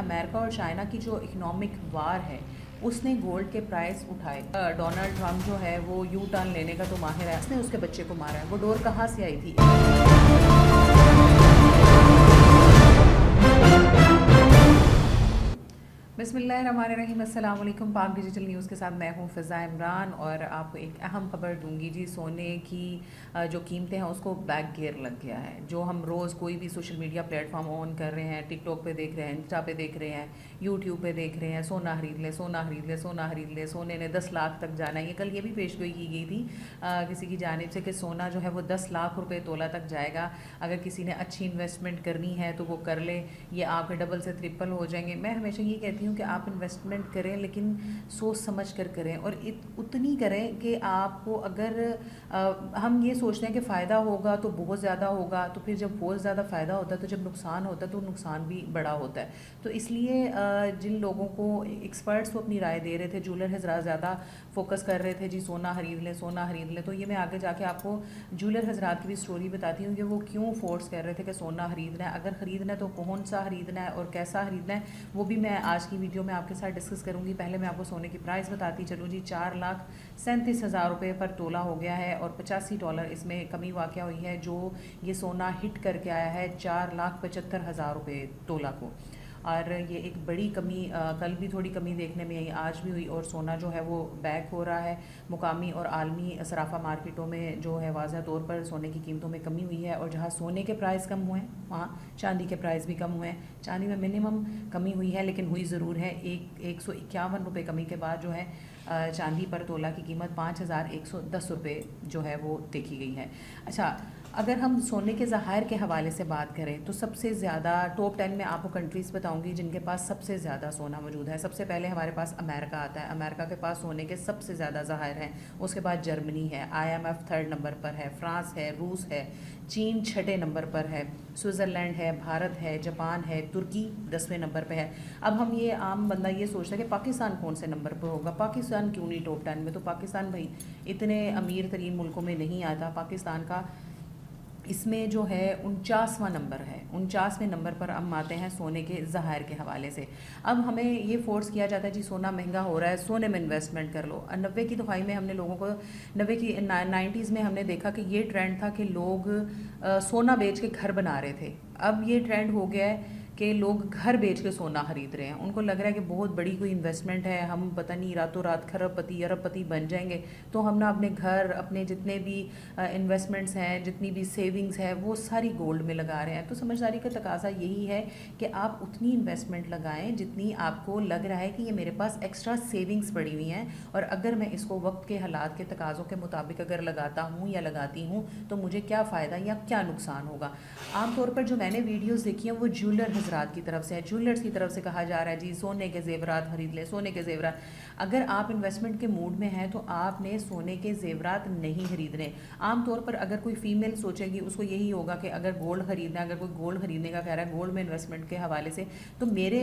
امریکہ اور چائنا کی جو اکنامک وار ہے اس نے گولڈ کے پرائس اٹھائے. ڈونلڈ ٹرمپ جو ہے وہ یو ٹرن لینے کا تو ماہر ہے, اس نے اس کے بچے کو مارا ہے. وہ ڈور کہاں سے آئی تھی؟ بسم اللہ الرحمن الرحیم. السلام علیکم. پاک ڈیجیٹل نیوز کے ساتھ میں ہوں فضا عمران, اور آپ کو ایک اہم خبر دوں گی. جی, سونے کی جو قیمتیں ہیں اس کو بیک گیئر لگ گیا ہے. جو ہم روز کوئی بھی سوشل میڈیا پلیٹ فارم آن کر رہے ہیں, ٹک ٹاک پہ دیکھ رہے ہیں, انسٹا پہ دیکھ رہے ہیں, یوٹیوب پہ دیکھ رہے ہیں, سونا خرید لے, سونا خرید لے, سونا خرید لے, سونے نے 10 لاکھ تک جانا ہے. یہ کل یہ بھی پیش گوئی کی گئی تھی کسی کی جانب سے کہ سونا جو ہے وہ 10 لاکھ روپے تولہ تک جائے گا. اگر کسی نے اچھی انویسٹمنٹ کرنی ہے تو وہ کر لے, یہ آپ کے ڈبل سے ٹرپل ہو جائیں گے. میں ہمیشہ یہ کہتی ہوں کہ آپ انویسٹمنٹ کریں لیکن سوچ سمجھ کر کریں, اور اتنی کریں کہ آپ کو, اگر ہم یہ سوچتے ہیں کہ فائدہ ہوگا تو بہت زیادہ ہوگا, تو پھر جب بہت زیادہ فائدہ ہوتا ہے تو جب نقصان ہوتا ہے تو نقصان بھی بڑا ہوتا ہے. تو اس لیے جن لوگوں کو ایکسپرٹس کو اپنی رائے دے رہے تھے, جولر حضرات زیادہ فوکس کر رہے تھے جی سونا خرید لیں, سونا خرید لیں, تو یہ میں آگے جا کے آپ کو جولر حضرات کی بھی سٹوری بتاتی ہوں کہ وہ کیوں فورس کر رہے تھے کہ سونا خریدنا ہے. اگر خریدنا ہے تو کون سا خریدنا ہے اور کیسا خریدنا ہے, وہ بھی میں آج کی ویڈیو میں آپ کے ساتھ ڈسکس کروں گی. پہلے میں آپ کو سونے کی پرائس بتاتی چلوں جی. 4,37,000 روپے پر تولہ ہو گیا ہے, اور $85 اس میں کمی واقع ہوئی ہے. جو یہ سونا ہٹ کر کے آیا ہے 4,75,000 روپے تولہ کو, اور یہ ایک بڑی کمی, کل بھی تھوڑی کمی دیکھنے میں آئی, آج بھی ہوئی, اور سونا جو ہے وہ بیک ہو رہا ہے. مقامی اور عالمی صرافہ مارکیٹوں میں جو ہے واضح طور پر سونے کی قیمتوں میں کمی ہوئی ہے, اور جہاں سونے کے پرائس کم ہوئے ہیں وہاں چاندی کے پرائس بھی کم ہوئے ہیں. چاندی میں منیمم کمی ہوئی ہے لیکن ہوئی ضرور ہے. 151 روپے کمی کے بعد جو ہے چاندی پر تولہ کی قیمت 5,110 روپے جو ہے وہ دیکھی گئی ہے. اچھا, اگر ہم سونے کے ذخائر کے حوالے سے بات کریں تو سب سے زیادہ ٹاپ 10 میں آپ کو کنٹریز بتاؤں گی جن کے پاس سب سے زیادہ سونا موجود ہے. سب سے پہلے ہمارے پاس امریکہ آتا ہے. امریکہ کے پاس سونے کے سب سے زیادہ ذخائر ہیں. اس کے بعد جرمنی ہے, IMF 3rd نمبر پر ہے, فرانس ہے, روس ہے, چین 6 نمبر پر ہے, سوئٹزرلینڈ ہے, بھارت ہے, جاپان ہے, ترکی 10ویں نمبر پہ ہے. اب ہم یہ عام بندہ یہ سوچتا ہے کہ پاکستان کون سے نمبر پر ہوگا, پاکستان کیوں نہیں ٹاپ 10 میں؟ تو پاکستان بھائی اتنے امیر ترین ملکوں میں نہیں آتا. پاکستان کا اس میں جو ہے 49واں نمبر ہے. 49ویں نمبر پر ہم آتے ہیں سونے کے ذخائر کے حوالے سے. اب ہمیں یہ فورس کیا جاتا ہے جی سونا مہنگا ہو رہا ہے, سونے میں انویسٹمنٹ کر لو. 90 کی دہائی میں ہم نے لوگوں کو 90s میں ہم نے دیکھا کہ یہ ٹرینڈ تھا کہ لوگ سونا بیچ کے گھر بنا رہے تھے. اب یہ ٹرینڈ ہو گیا ہے کہ لوگ گھر بیچ کے سونا خرید رہے ہیں. ان کو لگ رہا ہے کہ بہت بڑی کوئی انویسٹمنٹ ہے, ہم پتہ نہیں راتوں رات کھرب پتی ارب پتی بن جائیں گے, تو ہم نا اپنے گھر, اپنے جتنے بھی انویسٹمنٹس ہیں, جتنی بھی سیونگز ہے, وہ ساری گولڈ میں لگا رہے ہیں. تو سمجھداری کا تقاضا یہی ہے کہ آپ اتنی انویسٹمنٹ لگائیں جتنی آپ کو لگ رہا ہے کہ یہ میرے پاس ایکسٹرا سیونگز پڑی ہوئی ہیں, اور اگر میں اس کو وقت کے حالات کے تقاضوں کے مطابق اگر لگاتا ہوں یا لگاتی ہوں تو مجھے کیا فائدہ یا کیا نقصان ہوگا. عام طور پر جو میں نے ویڈیوز دیکھی ہیں وہ جولر حضرات کی طرف سے ہے. جولرز کی طرف سے کہا جا رہا ہے جی سونے کے زیورات خرید لیں, سونے کے زیورات. اگر آپ انویسٹمنٹ کے موڈ میں ہیں تو آپ نے سونے کے زیورات نہیں خریدنے. عام طور پر اگر کوئی فیمیل سوچے گی اس کو یہی ہوگا کہ اگر گولڈ خریدنا ہے, اگر کوئی گولڈ خریدنے کا کہہ رہا ہے گولڈ میں انویسٹمنٹ کے حوالے سے, تو میرے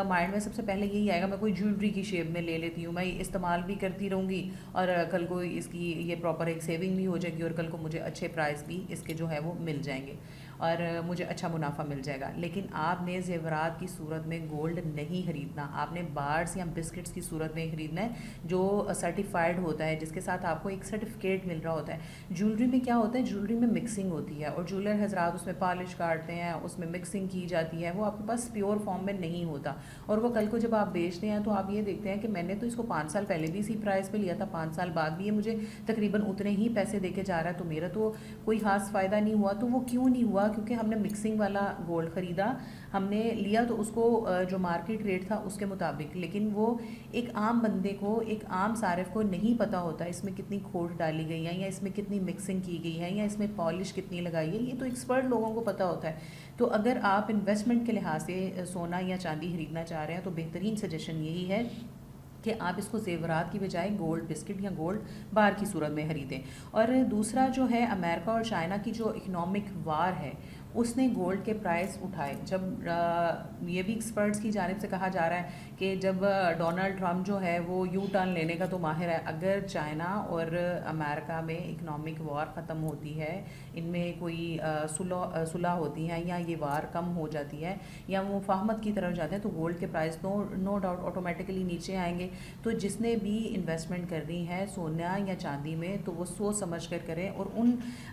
مائنڈ میں سب سے پہلے یہی آئے گا, میں کوئی جیولری کی شیپ میں لے لیتی ہوں, میں استعمال بھی کرتی رہوں گی, اور کل کو اس کی یہ پراپر ایک سیونگ بھی ہو جائے گی, اور کل کو مجھے اچھے پرائز بھی اس کے جو ہے وہ مل جائیں گے, اور مجھے اچھا منافع مل جائے گا. لیکن آپ نے زیورات کی صورت میں گولڈ نہیں خریدنا. آپ نے بارز یا بسکٹس کی صورت میں خریدنا ہے جو سرٹیفائڈ ہوتا ہے, جس کے ساتھ آپ کو ایک سرٹیفکیٹ مل رہا ہوتا ہے. جیولری میں کیا ہوتا ہے, جیولری میں مکسنگ ہوتی ہے, اور جیولر حضرات اس میں پالش کاٹتے ہیں, اس میں مکسنگ کی جاتی ہے, وہ آپ کے پاس پیور فارم میں نہیں ہوتا. اور وہ کل کو جب آپ بیچتے ہیں تو آپ یہ دیکھتے ہیں کہ میں نے تو اس کو 5 سال پہلے بھی اسی پرائز پہ لیا تھا, 5 سال بعد بھی یہ مجھے تقریباً اتنے ہی پیسے دے کے جا رہا ہے, تو میرا تو کوئی خاص فائدہ نہیں ہوا. تو وہ کیوں نہیں ہوا؟ کیونکہ ہم نے مکسنگ والا گولڈ خریدا, ہم نے لیا تو اس کو جو مارکیٹ ریٹ تھا اس کے مطابق, لیکن وہ ایک عام بندے کو, ایک عام صارف کو نہیں پتہ ہوتا اس میں کتنی کھوٹ ڈالی گئی ہے, یا اس میں کتنی مکسنگ کی گئی ہے, یا اس میں پالش کتنی لگائی ہے. یہ تو ایکسپرٹ لوگوں کو پتہ ہوتا ہے. تو اگر آپ انویسٹمنٹ کے لحاظ سے سونا یا چاندی خریدنا چاہ رہے ہیں تو بہترین سجیشن یہی ہے کہ آپ اس کو زیورات کی بجائے گولڈ بسکٹ یا گولڈ بار کی صورت میں خریدیں. اور دوسرا جو ہے امریکہ اور چائنا کی جو اکنامک وار ہے اس نے گولڈ کے پرائس اٹھائے. جب یہ بھی ایکسپرٹس کی جانب سے کہا جا رہا ہے کہ جب ڈونلڈ ٹرمپ جو ہے وہ یو ٹرن لینے کا تو ماہر ہے, اگر چائنا اور امریکہ میں اکنامک وار ختم ہوتی ہے, ان میں کوئی صلح ہوتی ہے, یا یہ وار کم ہو جاتی ہے, یا وہ مفاہمت کی طرف جاتے ہیں, تو گولڈ کے پرائس نو ڈاؤٹ آٹومیٹکلی نیچے آئیں گے. تو جس نے بھی انویسٹمنٹ کرنی ہے سونا یا چاندی میں, تو وہ سوچ سمجھ کر کریں, اور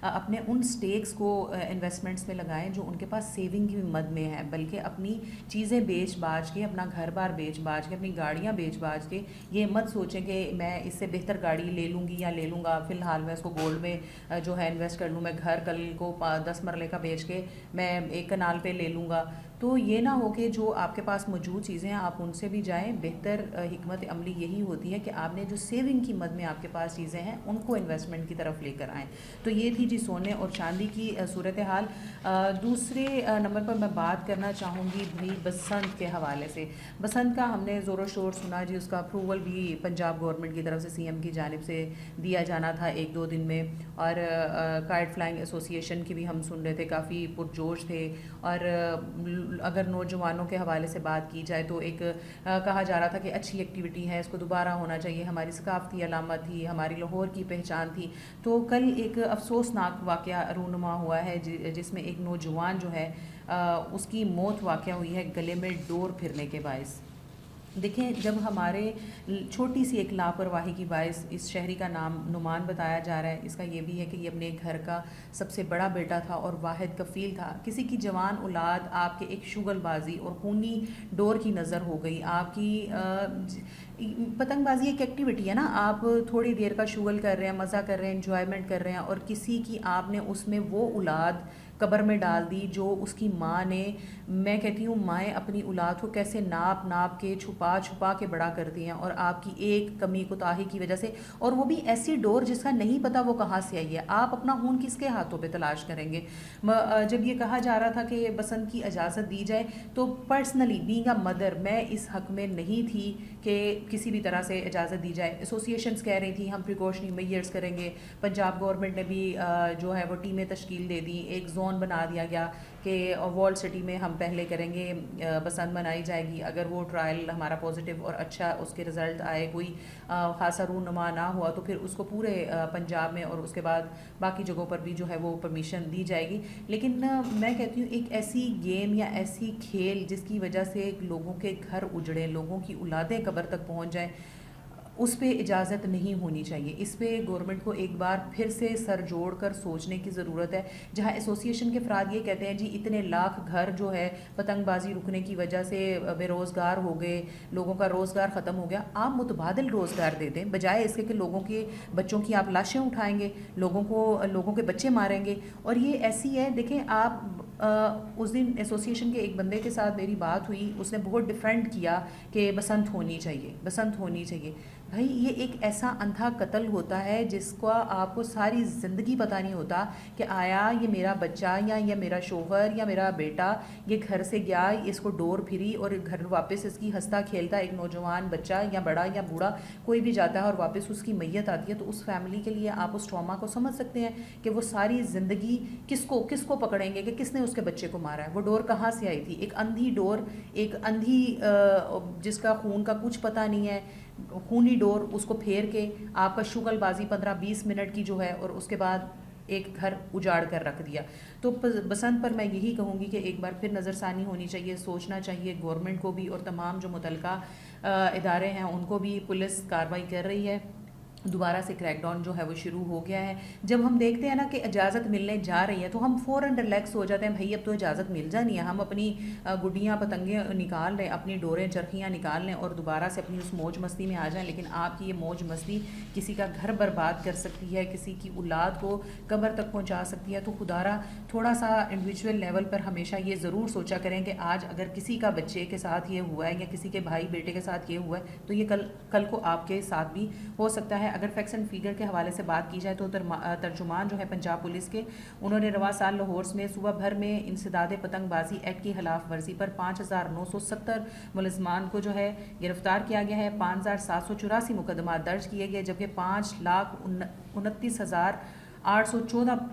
اپنے ان سٹیکس کو انویسٹمنٹس میں لگائیں جو ان کے پاس سیونگ کی مد میں ہے, بلکہ اپنی چیزیں بیچ باچ کے, اپنا گھر بار بیچ باچ کے, اپنی گاڑیاں بیچ باچ کے یہ مت سوچیں کہ میں اس سے بہتر گاڑی لے لوں گی یا لے لوں گا, فی الحال میں اس کو گولڈ میں جو ہے انویسٹ کر لوں, میں گھر کل کو 10 مرلے کا بیچ کے میں 1 کنال پہ لے لوں گا. تو یہ نہ ہو کہ جو آپ کے پاس موجود چیزیں ہیں آپ ان سے بھی جائیں. بہتر حکمت عملی یہی ہوتی ہے کہ آپ نے جو سیونگ کی مد میں آپ کے پاس چیزیں ہیں ان کو انویسٹمنٹ کی طرف لے کر آئیں. تو یہ تھی جی سونے اور چاندی کی صورتحال. دوسرے نمبر پر میں بات کرنا چاہوں گی بھی بسنت کے حوالے سے. بسنت کا ہم نے زور و شور سنا جی, اس کا اپروول بھی پنجاب گورنمنٹ کی طرف سے سی ایم کی جانب سے دیا جانا تھا 1-2 دن میں, اور کائٹ فلائنگ ایسوسی ایشن کی بھی ہم سن رہے تھے, کافی پرجوش تھے. اور اگر نوجوانوں کے حوالے سے بات کی جائے تو ایک کہا جا رہا تھا کہ اچھی ایکٹیویٹی ہے, اس کو دوبارہ ہونا چاہیے, ہماری ثقافتی علامت تھی, ہماری لاہور کی پہچان تھی. تو کل ایک افسوسناک واقعہ رونما ہوا ہے جس میں ایک نوجوان جو ہے اس کی موت واقع ہوئی ہے گلے میں ڈور پھرنے کے باعث. دیکھیں, جب ہمارے چھوٹی سی ایک لاپرواہی کی باعث اس شہری کا نام نعمان بتایا جا رہا ہے, اس کا یہ بھی ہے کہ یہ اپنے گھر کا سب سے بڑا بیٹا تھا اور واحد کفیل تھا. کسی کی جوان اولاد آپ کے ایک شغل بازی اور خونی ڈور کی نظر ہو گئی. آپ کی پتنگ بازی ایک ایکٹیویٹی ہے نا, آپ تھوڑی دیر کا شغل کر رہے ہیں, مزہ کر رہے ہیں, انجوائمنٹ کر رہے ہیں, اور کسی کی آپ نے اس میں وہ اولاد قبر میں ڈال دی جو اس کی ماں نے, میں کہتی ہوں مائیں اپنی اولاد کو کیسے ناپ ناپ کے چھپا کے بڑا کرتی ہیں, اور آپ کی ایک کمی کوتاہی کی وجہ سے, اور وہ بھی ایسی ڈور جس کا نہیں پتہ وہ کہاں سے آئی ہے. آپ اپنا خون کس کے ہاتھوں پہ تلاش کریں گے؟ جب یہ کہا جا رہا تھا کہ بسنت کی اجازت دی جائے, تو پرسنلی بینگ اے مدر میں اس حق میں نہیں تھی کہ کسی بھی طرح سے اجازت دی جائے. ایسوسیشنز کہہ رہی تھیں ہم پریکاشنری میئرز کریں گے, پنجاب گورنمنٹ نے بھی جو ہے وہ ٹیمیں تشکیل دے دی, ایک زون بنا دیا گیا کہ وال سٹی میں ہم پہلے کریں گے, بسنت منائی جائے گی. اگر وہ ٹرائل ہمارا پازیٹیو اور اچھا اس کے رزلٹ آئے, کوئی خاصا رونما نہ ہوا, تو پھر اس کو پورے پنجاب میں اور اس کے بعد باقی جگہوں پر بھی جو ہے وہ پرمیشن دی جائے گی. لیکن میں کہتی ہوں ایک ایسی گیم یا ایسی کھیل جس کی وجہ سے لوگوں کے گھر اجڑیں, لوگوں کی اولادیں قبر تک پہنچ جائیں, اس پہ اجازت نہیں ہونی چاہیے. اس پہ گورنمنٹ کو ایک بار پھر سے سر جوڑ کر سوچنے کی ضرورت ہے. جہاں ایسوسی ایشن کے افراد یہ کہتے ہیں جی اتنے لاکھ گھر جو ہے پتنگ بازی رکنے کی وجہ سے بے روزگار ہو گئے, لوگوں کا روزگار ختم ہو گیا, آپ متبادل روزگار دے دیں, بجائے اس کے کہ لوگوں کے بچوں کی آپ لاشیں اٹھائیں گے, لوگوں کے بچے ماریں گے. اور یہ ایسی ہے, دیکھیں آپ اس دن ایسوسی ایشن کے ایک بندے کے ساتھ میری بات ہوئی, اس نے بہت ڈیفینڈ کیا کہ بسنت ہونی چاہیے, بسنت ہونی چاہیے. بھائی یہ ایک ایسا اندھا قتل ہوتا ہے جس کو آپ کو ساری زندگی پتہ نہیں ہوتا کہ آیا یہ میرا بچہ یا یہ میرا شوہر یا میرا بیٹا یہ گھر سے گیا, اس کو ڈور پھری اور گھر واپس اس کی ہنستا کھیلتا ایک نوجوان بچہ یا بڑا یا بوڑھا کوئی بھی جاتا ہے اور واپس اس کی میت آتی ہے, تو اس فیملی کے لیے آپ اس ٹراما کو سمجھ سکتے ہیں کہ وہ ساری زندگی کس کو پکڑیں گے کہ کس نے اس کے بچے کو مارا ہے. وہ ڈور کہاں سے آئی تھی؟ ایک اندھی ڈور, ایک اندھی جس کا خون کا کچھ پتہ نہیں ہے, خونی ڈور, اس کو پھیر کے آپ کا شغل بازی 15-20 منٹ کی جو ہے, اور اس کے بعد ایک گھر اجاڑ کر رکھ دیا. تو بسنت پر میں یہی کہوں گی کہ ایک بار پھر نظر ثانی ہونی چاہیے, سوچنا چاہیے گورنمنٹ کو بھی, اور تمام جو متعلقہ ادارے ہیں ان کو بھی. پولیس کارروائی کر رہی ہے, دوبارہ سے کریک ڈاؤن جو ہے وہ شروع ہو گیا ہے. جب ہم دیکھتے ہیں نا کہ اجازت ملنے جا رہی ہے تو ہم فوراً ریلیکس ہو جاتے ہیں, بھائی اب تو اجازت مل جانی ہے, ہم اپنی گڈیاں پتنگیں نکال لیں, اپنی ڈوریں چرخیاں نکال لیں اور دوبارہ سے اپنی اس موج مستی میں آ جائیں. لیکن آپ کی یہ موج مستی کسی کا گھر برباد کر سکتی ہے, کسی کی اولاد کو قبر تک پہنچا سکتی ہے. تو خدارا تھوڑا سا انڈیویجول لیول پر ہمیشہ یہ ضرور سوچا کریں کہ آج اگر کسی کا بچے کے ساتھ یہ ہوا ہے یا کسی کے بھائی بیٹے کے ساتھ یہ ہوا ہے تو یہ کل کو آپ کے ساتھ بھی ہو سکتا ہے. اگر فیکٹس اینڈ فیگر کے حوالے سے بات کی جائے تو ترجمان جو ہے پنجاب پولیس کے, انہوں نے رواں سال لاہور میں صوبہ بھر میں انسداد پتنگ بازی ایکٹ کی خلاف ورزی پر 5,970 ملزمان کو جو ہے گرفتار کیا گیا ہے. 5,784 مقدمات درج کیے گئے, جبکہ 5,29,000 814